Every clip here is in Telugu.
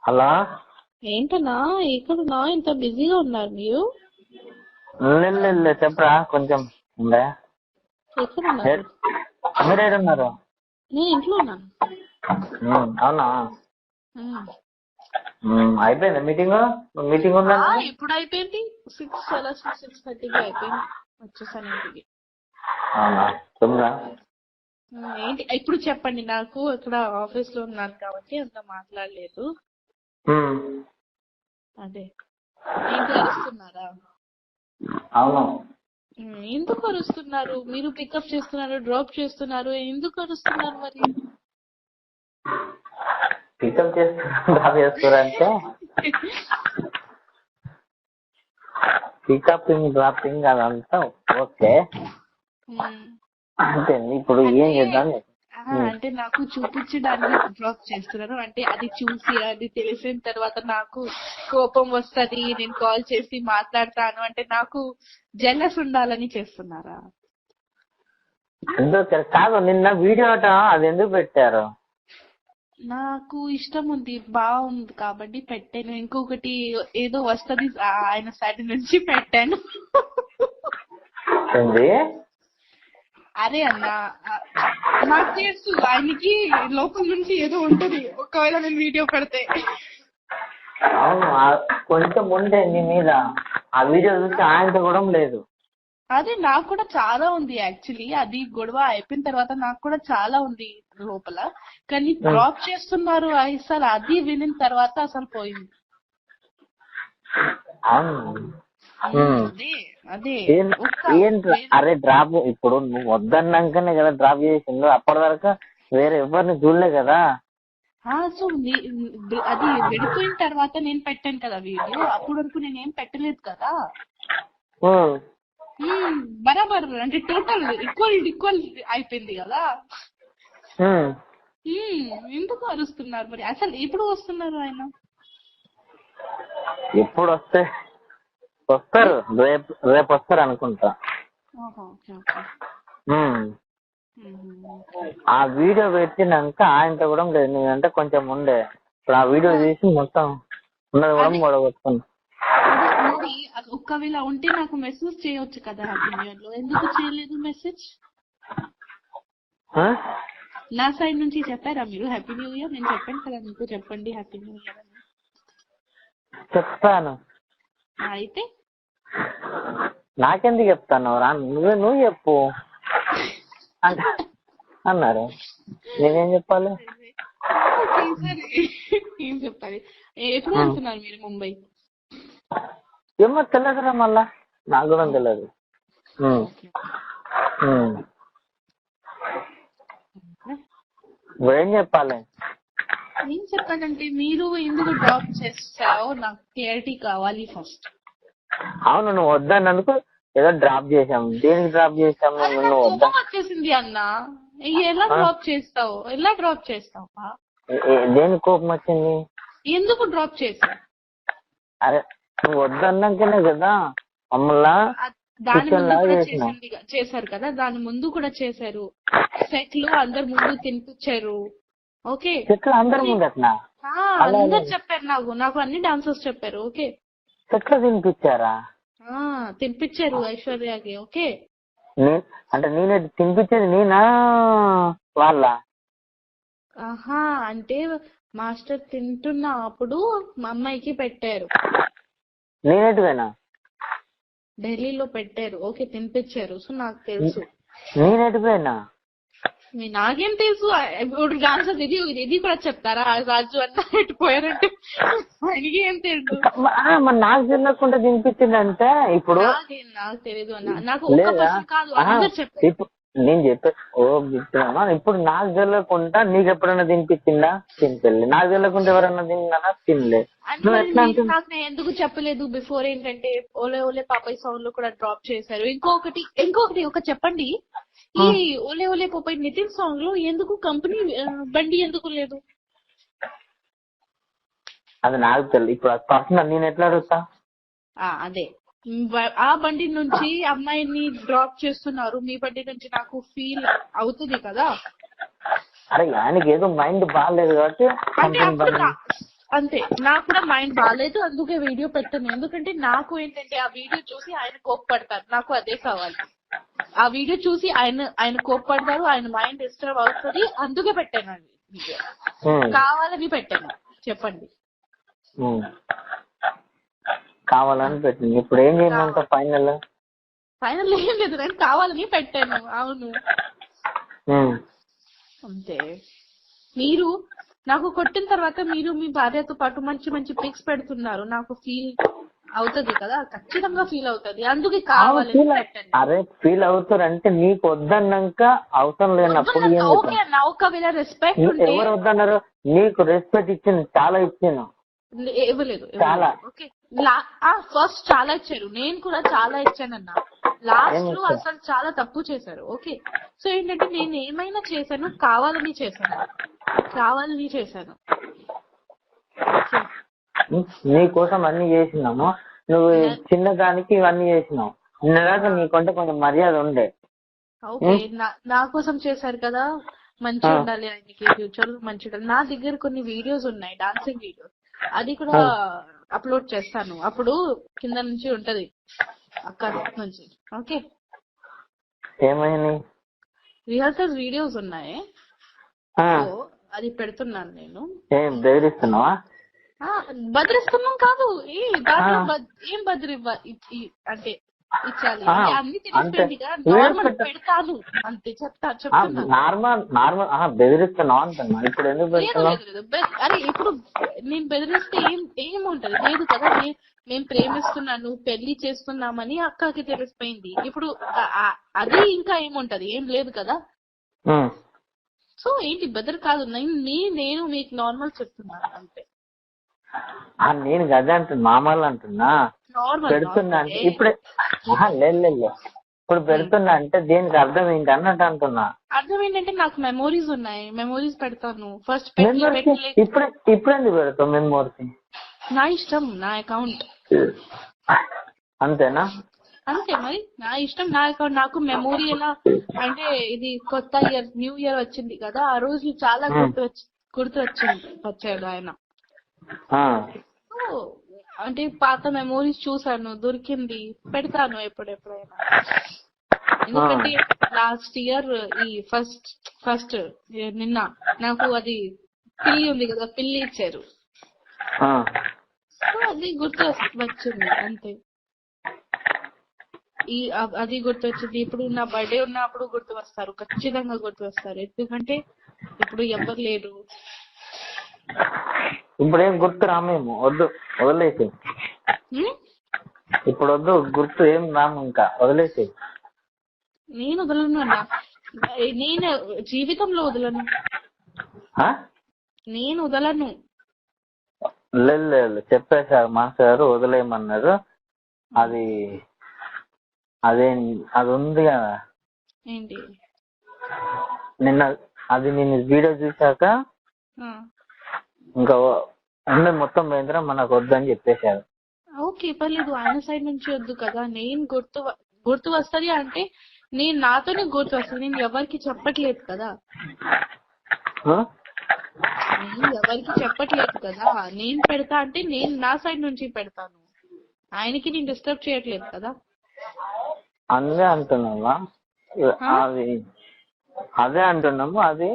హలో, ఏంటన్నా ఎక్కడున్నా ఇంత బిజీగా ఉన్నారు మీరు? చెప్పరా కొంచెం ఉందా? ఎక్కడున్నారు? మీరేడున్నారు? నేను ఇంట్లో ఉన్నాను. అవునా? ఉమ్. అయిపోయిందా మీటింగ్? మీటింగ్ ఉందా? ఇప్పుడు అయిపోయింది. 6:30కి అయిపోయింది. వచ్చేసాను ఇంటికి. అవునా? తొమ్మిదా? ఏంటి ఇప్పుడు చెప్పండి. నాకు ఇక్కడ ఆఫీస్ లో ఉన్నాను కాబట్టి అంత మాట్లాడలేదు. అదే ఏంటి అరుస్తున్నారా? అవును. ఎందుకు అరుస్తున్నారు? మీరు పికప్ చేస్తున్నారు, డ్రాప్ చేస్తున్నారు, ఎందుకు అరుస్తున్నారు మరి? పికప్ చేస్తారంటే పికపింగ్ డ్రాపింగ్ అదంతా ఓకే, అంతే. ఇప్పుడు ఏం చేద్దాం? అంటే నాకు చూపించడానికి డ్రాప్ చేస్తున్నారు. అంటే అది చూసి అది తెలిసిన తర్వాత నాకు కోపం వస్తది, నేను కాల్ చేసి మాట్లాడతాను అంటే నాకు జెలస్ ఉండాలని చేస్తున్నారా? కాదు, నిన్న వీడియో అది ఎందుకు పెట్టారు? నాకు ఇష్టం ఉంది, బాగుంది కాబట్టి పెట్టాను. ఇంకొకటి ఏదో వస్తది ఆయన సైడ్ నుంచి పెట్టాను. అరే అన్న, నాకు తెలుసు ఆయనకి లోపల నుంచి ఏదో ఉంటది ఒకవేళ నేను వీడియో పెడితే. అవును, కొంచెం ఉండే నీ మీద. ఆ వీడియో చూసి ఆయనతో కూడా లేదు. అదే నాకు కూడా చాలా ఉంది యాక్చువల్లీ. అది గొడవ అయిపోయిన తర్వాత నాకు కూడా చాలా ఉంది లోపల. కానీ డ్రాప్ చేస్తున్నారు అసలు అది వినిన తర్వాత అసలు పోయింది. అదే అరే డ్రాప్ ఇప్పుడు నువ్వు వద్దన్నాకనే కదా డ్రాప్ చేసిండు. అప్పటి వరకు వేరే ఎవరిని చూడలే కదా. సో అది విడిపోయిన తర్వాత నేను పెట్టాను కదా వీడియో. అప్పటి వరకు నేనేం పెట్టలేదు కదా. బరాబర్ అంటే టోటల్ ఈక్వల్ అయిపోయింది కదా. ఎందుకు అరుస్తున్నారు మరి? అసలు ఎప్పుడు వస్తున్నారు ఆయన? ఎప్పుడు వస్తారు? రేపు వస్తారు అనుకుంటా. ఆ వీడియో పెట్టినాక ఆయనతో కూడా లేదు. నేనంటే కొంచెం ఉండే. ఇప్పుడు ఆ వీడియో తీసి మొత్తం ఉన్నది కూడా మొడగొట్టుకున్నా. మరి ఒక్కవేళ ఉంటే నాకు మెసేజ్ చేయొచ్చు కదా హ్యాపీ న్యూ ఇయర్ లో. ఎందుకు చేయలేదు మెసేజ్? నా సైడ్ నుంచి చెప్పారా మీరు హ్యాపీ న్యూ ఇయర్? నేను చెప్పాను కదా మీకు, చెప్పండి హ్యాపీ న్యూ ఇయర్ అని. చెప్తాను. అయితే నాకెందుకు చెప్తాను? నువ్వు చెప్పు అన్నారు. నేనేం చెప్పాలి? ఏం చెప్పాలి? ఎప్పుడు వెళ్తున్నారు మీరు ముంబై? ఏమో తెలియదురా, మళ్ళా నాకు కూడా తెలియదు. ఏం చెప్పాలి? ఏం చెప్పాలంటే మీరు ఎందుకు డ్రాప్ చేస్తావో నాకు క్లారిటీ కావాలి ఫస్ట్. అవును, నువ్వు వద్దన్నందుకు ఏదో డ్రాప్ చేసాం. దేనికి డ్రాప్ చేసాము? వచ్చేసింది అన్న. ఎలా డ్రాప్ చేస్తావు? దేనికి కోపం వచ్చింది? ఎందుకు డ్రాప్ చేసావు? అరే నువ్వు వద్దన్నాకనే కదా మమ్మల్ని దాని ముందు చేశారు కదా, దాని ముందు కూడా చేశారు. సెట్లు అందరు ముందు తినిపించారు. ఓకే, అందరు ముందు అట్లా అందరు చెప్పారు. నాకు అన్ని డాన్సర్స్ చెప్పారు. ఓకే, సెట్లు తినిపించారు ఐశ్వర్యకి. ఓకే, అంటే నేనే తినిపించేది? నేనా వాళ్ళ? అంటే మాస్టర్ తింటున్న అప్పుడు మా అమ్మాయికి పెట్టారు. నేనేటివేనా? ఢిల్లీలో పెట్టారు. ఓకే, తినిపించారు. సో నాకు తెలుసు. నేనేటివేనా? నాకేం తెలుసు? ఇప్పుడు డాన్సర్ ఇది కూడా చెప్తారా? రాజు అన్న ఎట్టిపోయారంటే ఆయనకి ఏం తెలుసు? నాకు తెలియకుండా తినిపించిందంటే ఇప్పుడు నాకు తెలియదు అన్న. నాకు ఒక్క పర్సన్ కాదు, అందరు చెప్పారు. నేను చెప్పే ఇప్పుడు నాకు తెలియకుండా నీకు ఎప్పుడైనా తినిపించిందా? తినిపెళ్ళి. నాకు తెలియకుండా ఎవరన్నా తిన్నానా? తినలే. నాకు నేను ఎందుకు చెప్పలేదు బిఫోర్? ఏంటంటే ఓలే ఓలే పాపయ్య సాంగ్ లో కూడా డ్రాప్ చేశారు. ఇంకొకటి ఒక చెప్పండి. ఈ ఓలే ఓలే పాపయ్య నితిన్ సాంగ్ లో ఎందుకు కంపెనీ బండి ఎందుకు లేదు? అది నాకు తెలియదు. ఇప్పుడు పర్సనల్ నేను ఎట్లా అడుగుతా? అదే ఆ బండి నుంచి అమ్మాయిని డ్రాప్ చేస్తున్నారు, మీ బండి నుంచి నాకు ఫీల్ అవుతుంది కదా. అరే ఆయనకి ఏదో మైండ్ బాగాలేదు కాబట్టి అంతే, నాకు కూడా మైండ్ బాగాలేదు, అందుకే వీడియో పెట్టాను. ఎందుకంటే నాకు ఏంటంటే ఆ వీడియో చూసి ఆయన కోప్పడతారు, నాకు అదే కావాలి. ఆ వీడియో చూసి ఆయన కోప్పడతారు, ఆయన మైండ్ డిస్టర్బ్ అవుతుంది, అందుకే పెట్టాను అండి వీడియో. కావాలని పెట్టాను, చెప్పండి. కావాలని పెట్టింది. ఇప్పుడు ఏం చేయాలంట ఫైనల్? ఫైనల్ ఏం లేదు, నేను కావాలని పెట్టాను. అవును అంతే. మీరు నాకు కొట్టిన తర్వాత మీరు మీ భార్యతో పాటు మంచి మంచి పిక్స్ పెడుతున్నారు, నాకు ఫీల్ అవుతుంది కదా, ఖచ్చితంగా ఫీల్ అవుతుంది, అందుకే కావాలని పెట్టాను. అరే ఫీల్ అవుతారు అంటే నీకు వద్దన్నాక అవసరం లేనప్పుడు ఓకే అన్న, ఒకవేళ రెస్పెక్ట్ ఉంటే. ఎవరు వద్దన్నారు? నీకు రెస్పెక్ట్ ఇచ్చింది, చాలా ఇచ్చాను. ఇవ్వలేదు చాలా. ఓకే ఫస్ట్ చాలా ఇచ్చారు, నేను కూడా చాలా ఇచ్చానన్నా. లాస్ట్ లో అసలు చాలా తప్పు చేశారు. ఓకే, సో ఏంటంటే నేను ఏమైనా చేశాను కావాలని చేశాను. నీ కోసం అన్ని చేసినాము, నువ్వు చిన్నదానికి ఇవన్నీ చేసినావు. నిన్నదాకా నీకంటే కొంచెం మర్యాద ఉండే. ఓకే, నా కోసం చేశారు కదా, మంచిగా ఉండాలి ఆయనకి, ఫ్యూచర్ లో మంచిగా ఉండాలి. నా దగ్గర కొన్ని వీడియోస్ ఉన్నాయి, డాన్సింగ్ వీడియోస్, అది కూడా అప్లోడ్ చేస్తాను. అప్పుడు కింద నుంచి ఉంటది అక్కడ నుంచి. ఓకే, ఏమైంది? రిహర్సల్స్ వీడియోస్ ఉన్నాయి, అది పెడుతున్నాను నేను. ఏం బెదిరిస్తున్నావా? బదిరిస్తున్నాం కాదు, దాంట్లో ఏం బదిరి అంటే ఇచ్చాలి అన్ని తెలిసిపోయింది కదా, నార్మల్ పెడతాను అంతే, చెప్తాను. నార్మల్ బెదిరిస్తున్నావు అంటున్నా. ఇప్పుడు ఎందుకు లేదు, అరే ఇప్పుడు నేను బెదిరిస్తే ఏముంటది? లేదు కదా, మేము ప్రేమిస్తున్నాను, పెళ్లి చేస్తున్నామని అక్కకి తెలిసిపోయింది. ఇప్పుడు అది ఇంకా ఏముంటది? ఏం లేదు కదా. సో ఏంటి బెదర్ కాదు, నేను మీకు నార్మల్ చెప్తున్నాను అంతే. నేను గదే అంటున్నా, మామూలు అంటున్నా. పెడుతున్నా అంటే ఇప్పుడే లేదు, ఇప్పుడు పెడుతున్నా అంటే దీనికి అర్థం ఏంటి అన్నట్టు అంటున్నా. అర్థం ఏంటంటే నాకు మెమోరీస్ ఉన్నాయి, మెమోరీస్ పెడతాను. ఫస్ట్ ఇప్పుడు ఎందుకు పెడతావు మెమోరీస్? నా ఇష్టం, నా అకౌంట్. అంతేనా? అంతే మరి, నా ఇష్టం, నా అకౌంట్. నాకు మెమోరీ ఎలా అంటే, ఇది కొత్త ఇయర్, న్యూ ఇయర్ వచ్చింది కదా, ఆ రోజు చాలా గుర్తు వచ్చాడు ఆయన. అంటే పాత మెమోరీస్ చూసాను, దొరికింది, పెడతాను ఎప్పుడెప్పుడైనా. ఎందుకంటే లాస్ట్ ఇయర్ ఈ ఫస్ట్ నిన్న నాకు అది పిల్లి ఉంది కదా, పిల్లి ఇచ్చారు, అది గుర్తు వచ్చింది అంతే. అది గుర్తు వచ్చింది. ఇప్పుడు నా బర్త్డే ఉన్నప్పుడు గుర్తు వస్తారు, ఖచ్చితంగా గుర్తు వస్తారు. ఎందుకంటే ఇప్పుడు ఎవరు లేరు. ఇప్పుడు ఏం గుర్తు రామేమో, వద్దు, వదిలేసి. ఇప్పుడు వద్దు, గుర్తు ఏం రాము, ఇంకా వదిలేసి. నేను వదలను అన్న, నేను జీవితంలో వదలను, నేను వదలను. లేదు చెప్పేశారు మాస్టర్ గారు, వదిలేయమన్నారు. అది ఉంది కదా, ఏంటి నిన్న అది నేను వీడియో చూసాక ఇంకా మొత్తం పోయిందిరా, మనకు వద్దని చెప్పేశారు. ఓకే పర్లేదు, ఆయన సైడ్ నుంచి వద్దు కదా. నేను గుర్తు వస్తుంది అంటే నేను నాతోనే గుర్తు వస్తుంది, నేను ఎవరికి చెప్పట్లేదు కదా. నేను పెడతా అంటే నేను నా సైడ్ నుంచి పెడతాను, ఆయనకి నేను డిస్టర్బ్ చేయట్లేదు కదా. అదే అంటున్నావా? అదే అంటున్నాము. అది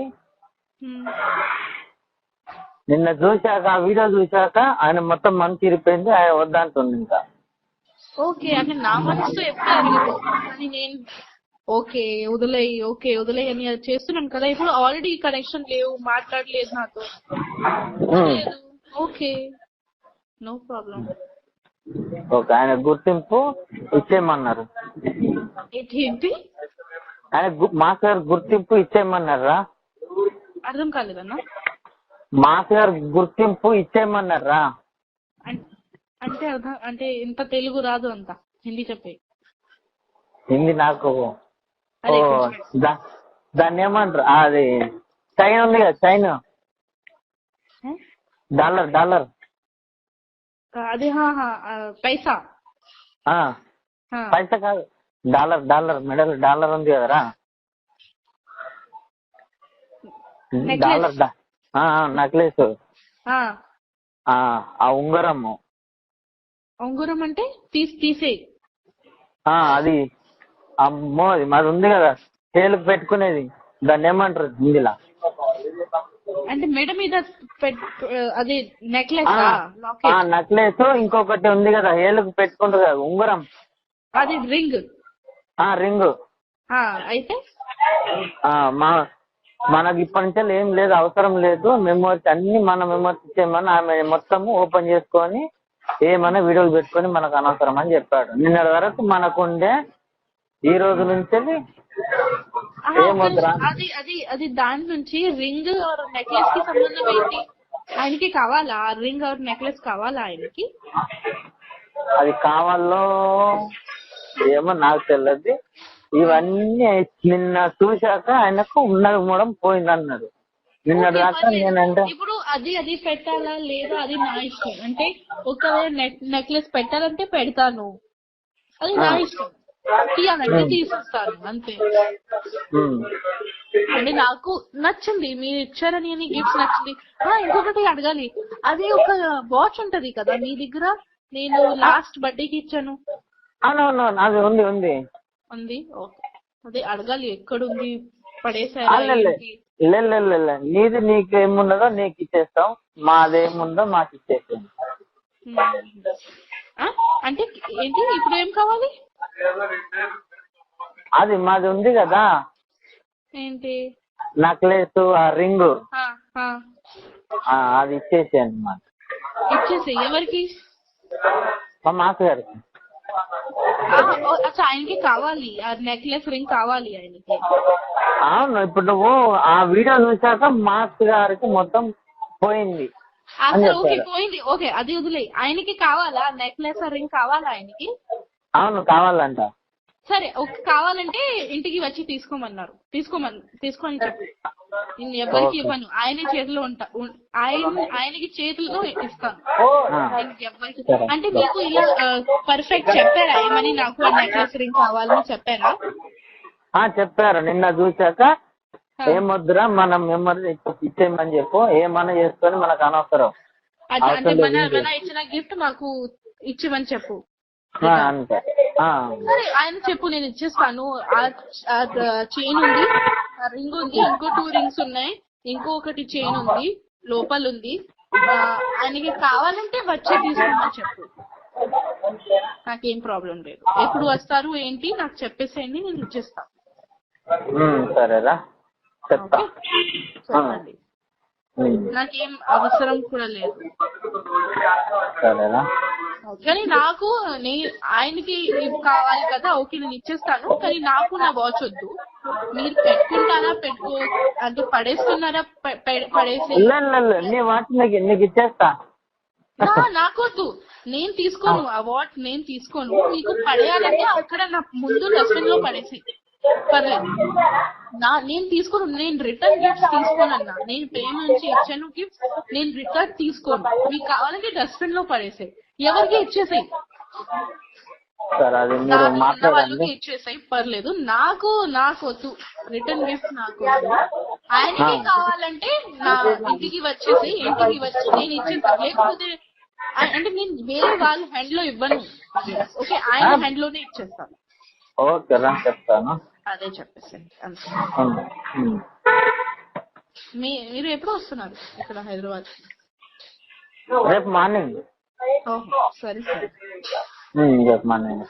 నిన్న చూశాక, ఆ వీడియో చూశాక ఆయన మొత్తం మనసు ఇరిపోయింది, ఆయన వద్దంటుంది ఇంకా. ఓకే అంటే నా మనసుతో ఎప్పుడు అరగదు, కానీ నేను ఓకే వదిలేయి అని చేస్తున్నాను కదా. ఇప్పుడు ఆల్రెడీ కనెక్షన్ లేవు, మాట్లాడలేదు నాతో, ఓకే నో ప్రాబ్లం. ఓకే, ఆయన గుర్తింపు ఇచ్చేయమన్నారు. ఏంటి? ఆయన మాస్టర్ గారు గుర్తింపు ఇచ్చేయమన్నారా? అర్థం కాలేదన్నా. మాస్టర్ గారు గుర్తింపు ఇచ్చేయమన్నారా అంటే అర్థం అంటే ఇంత తెలుగు రాదు, అంత హిందీ చెప్పే. హిందీ నాకు దాన్ని ఏమంటారు, అది చైన్ ఉంది కదా, చైన్, డాలర్ అది పైసా కాదు, డాలర్ మెడల్ డాలర్ ఉంది కదరా, డాలర్ నెక్లెస్, ఆ ఉంగరము. ఉంగరం అంటే తీసేయి. అది అమ్మో, అది మాది ఉంది కదా చేలుకు పెట్టుకునేది, దాన్ని ఏమంటారు హిందీలా? అంటే మెడ మీద అది నెక్లెస్ నెక్లెస్. ఇంకొకటి ఉంది కదా ఏళ్ళకు పెట్టుకుంటారు కదా ఉంగరం, అది రింగ్. రింగ్. అయితే మనకి ఇప్పటి నుంచి ఏం లేదు, అవసరం లేదు. మెమోరీస్ అన్ని మన మెమోరీస్ ఇచ్చేయమని ఆమె మొత్తము ఓపెన్ చేసుకొని ఏమన్నా వీడియోలు పెట్టుకొని మనకు అనవసరం అని చెప్పాడు. నిన్నటి వరకు మనకుండే, ఈ రోజు నుంచి ఏమొద్దురా. అది దాని నుంచి రింగ్ ఆర్ నెక్లెస్ కి సంబంధం ఏంటి? ఆయనకి కావాలా రింగ్ ఆర్ నెక్లెస్? కావాలా ఆయనకి? అది కావాలో ఏమో నాకు తెలియదు. ఇవన్నీ నిన్న చూశాక ఆయనకు ఉన్నది మూడం పోయింది అన్నాడు. నిన్నటి దాకా నేనంటే ఇప్పుడు అది పెట్టాలా లేదా అది నా ఇష్టం. అంటే ఒకవేళ నెక్లెస్ పెట్టాలంటే పెడతాను, అది నా ఇష్టం. తీయాలంటే తీసేస్తాను, అంతే. అంటే నాకు నచ్చింది, మీరు ఇచ్చారని గిఫ్ట్స్ నచ్చింది. ఇంకొకటి అడగాలి, అదే ఒక వాచ్ ఉంటది కదా మీ దగ్గర, నేను లాస్ట్ బర్త్డేకి ఇచ్చాను. అది ఉంది ఉంది ఉంది. ఓకే, అదే అడగాలి ఎక్కడుంది, పడేసారా? నీది నీకేముండదో నీకు ఇచ్చేస్తాం, మాదేముందో మాకు ఇచ్చేస్తాం. అంటే ఏంటి ఇప్పుడు ఏం కావాలి? అది మాది ఉంది కదా ఏంటి? నెక్లెస్, ఆ రింగ్, అది ఇచ్చేసి అన్నమాట. ఇచ్చేసి ఎవరికి? మా మాస్ గారికి. ఆయనకి కావాలి, ఆ నెక్లెస్ రింగ్ కావాలి ఆయనకి. అవును, ఇప్పుడు నువ్వు ఆ వీడియో చూసాక మాస్ గారికి మొత్తం పోయింది. ఓకే పోయింది, ఓకే అది వదిలే. ఆయనకి కావాలా నెక్లెస్ రింగ్? కావాలా ఆయనకి? అవును కావాలంట. సరే ఓకే, కావాలంటే ఇంటికి వచ్చి తీసుకోమన్నారు. తీసుకోని చెప్పు, నేను ఎవరికి ఇవ్వను, ఆయన చేతిలో ఆయనకి చేతులతో ఇస్తాను. ఎవరికి అంటే మీకు ఇలా పర్ఫెక్ట్ చెప్పారా ఏమని? నాకు ఆ నెక్లెస్ రింగ్ కావాలని చెప్పారా? చెప్పారు. నిన్న చూసాక ఏమొద్దురా, మనం మెమరీ ఇచ్చేయమని చెప్పు, ఏమన్నా చేసుకొని మనకు అనవసరం. అంటే మన ఇచ్చిన గిఫ్ట్ మాకు ఇచ్చిమని చెప్పు. అంతే. సరే ఆయన చెప్పు, నేను ఇచ్చేస్తాను. చైన్ ఉంది, రింగ్ ఉంది, ఇంకో 2 రింగ్స్ ఉన్నాయి, ఇంకొకటి చైన్ ఉంది, లోపల ఉంది. ఆయనకి కావాలంటే వచ్చి తీసుకోమని చెప్పు, నాకేం ప్రాబ్లం లేదు. ఎప్పుడు వస్తారు ఏంటి నాకు చెప్పేసేయండి, నేను ఇచ్చేస్తాను. సరేరా, చెప్తా. చెప్పండి, నాకేం అవసరం కూడా లేదు. సరేనా? కానీ నాకు ఆయనకి కావాలి కదా, ఓకే నేను ఇచ్చేస్తాను. కానీ నాకు నా వాచ్ వద్దు. మీరు పెట్టుకుంటారా అంటే పడేస్తున్నారా? పడేసి నీ వాచ్ నీకు ఇచ్చేస్తా. నాకు వద్దు, నేను తీసుకోను ఆ వాచ్, నేను తీసుకోను. మీకు పడేయాలంటే అక్కడ నా ముందు డస్ట్బిన్ లో పడేసి పర్లేదు. నేను తీసుకోను, నేను రిటర్న్ గిఫ్ట్స్ తీసుకోనన్నా. నేను ప్రేమ నుంచి ఇచ్చాను గిఫ్ట్స్, నేను రిటర్న్ తీసుకోను. మీకు కావాలంటే డస్ట్బిన్ లో పడేసాయి, ఎవరికి ఇచ్చేసాయి, వాళ్ళకి ఇచ్చేసాయి, పర్లేదు. నాకు వద్దు రిటర్న్ గిఫ్ట్, నాకు వద్దు. ఆయనకి కావాలంటే నా ఇంటికి వచ్చేసి నేను ఇచ్చేస్తాను. లేకపోతే అంటే నేను వేరే వాళ్ళ హ్యాండ్ లో ఇవ్వను, ఓకే ఆయన హ్యాండ్ లోనే ఇచ్చేస్తాను. ఓకే రా, చెప్తాను. అదే చెప్పేసండి అంతే. మీరు ఎప్పుడు వస్తున్నారు ఇక్కడ హైదరాబాద్? రేపు మార్నింగ్. ఓహో, సరే సరే. రేపు మార్నింగ్.